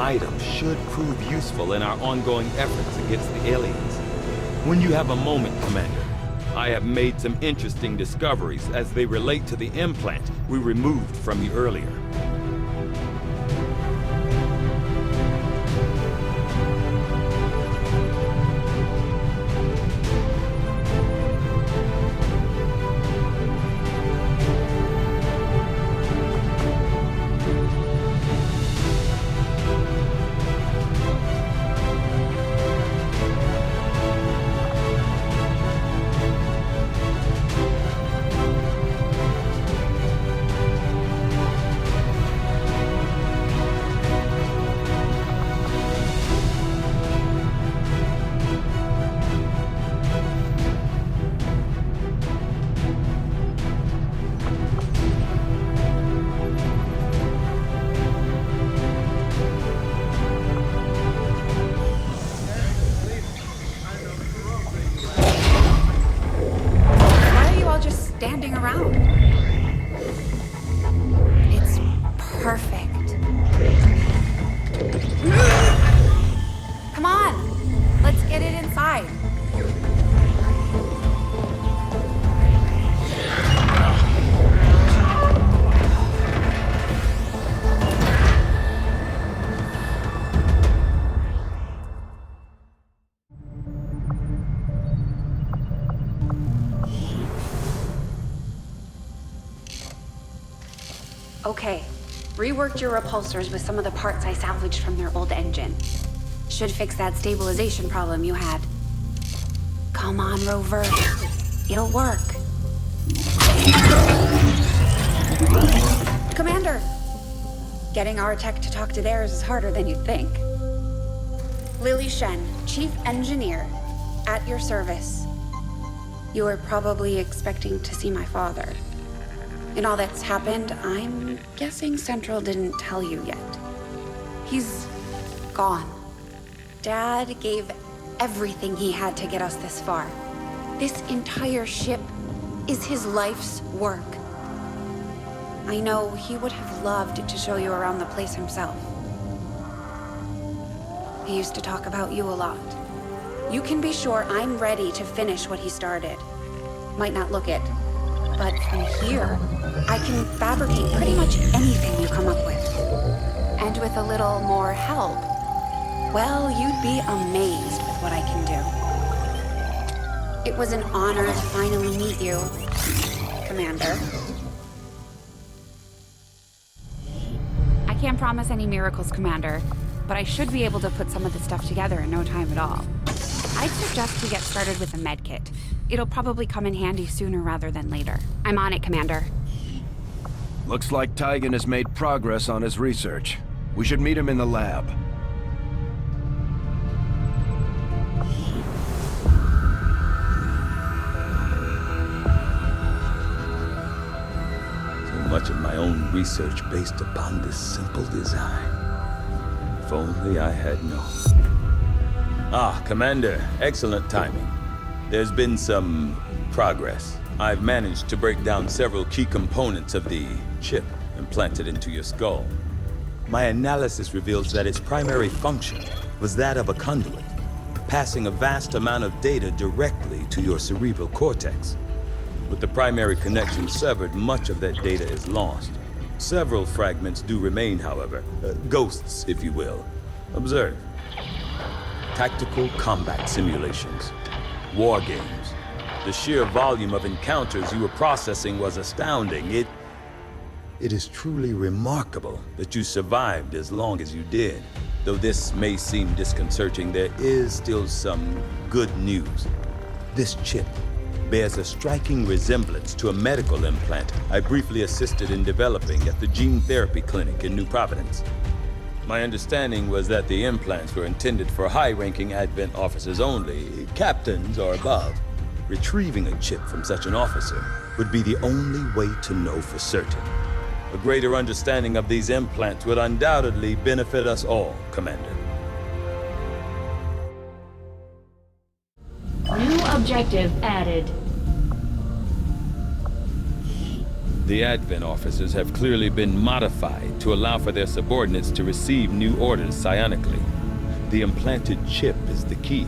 item should prove useful in our ongoing efforts against the aliens. When you have a moment, Commander, I have made some interesting discoveries as they relate to the implant we removed from you earlier. Standing around. It's perfect. Come on, let's get it inside. Okay, reworked your repulsors with some of the parts I salvaged from their old engine. Should fix that stabilization problem you had. Come on, Rover. It'll work. Commander! Getting our tech to talk to theirs is harder than you'd think. Lily Shen, Chief Engineer, at your service. You were probably expecting to see my father. In all that's happened, I'm guessing Central didn't tell you yet. He's gone. Dad gave everything he had to get us this far. This entire ship is his life's work. I know he would have loved to show you around the place himself. He used to talk about you a lot. You can be sure I'm ready to finish what he started. Might not look it, but from here, I can fabricate pretty much anything you come up with. And with a little more help, well, you'd be amazed with what I can do. It was an honor to finally meet you, Commander. I can't promise any miracles, Commander, but I should be able to put some of the stuff together in no time at all. I'd suggest we get started with a medkit. It'll probably come in handy sooner rather than later. I'm on it, Commander. Looks like Tygan has made progress on his research. We should meet him in the lab. So much of my own research based upon this simple design. If only I had known. Ah, Commander, excellent timing. There's been some progress. I've managed to break down several key components of the chip implanted into your skull. My analysis reveals that its primary function was that of a conduit, passing a vast amount of data directly to your cerebral cortex. With the primary connection severed, much of that data is lost. Several fragments do remain, however, ghosts, if you will. Observe. Tactical combat simulations, war games. The sheer volume of encounters you were processing was astounding. It is truly remarkable that you survived as long as you did. Though this may seem disconcerting, there is still some good news. This chip bears a striking resemblance to a medical implant I briefly assisted in developing at the gene therapy clinic in New Providence. My understanding was that the implants were intended for high-ranking Advent officers only, captains or above. Retrieving a chip from such an officer would be the only way to know for certain. A greater understanding of these implants would undoubtedly benefit us all, Commander. New objective added. The Advent officers have clearly been modified to allow for their subordinates to receive new orders psionically. The implanted chip is the key.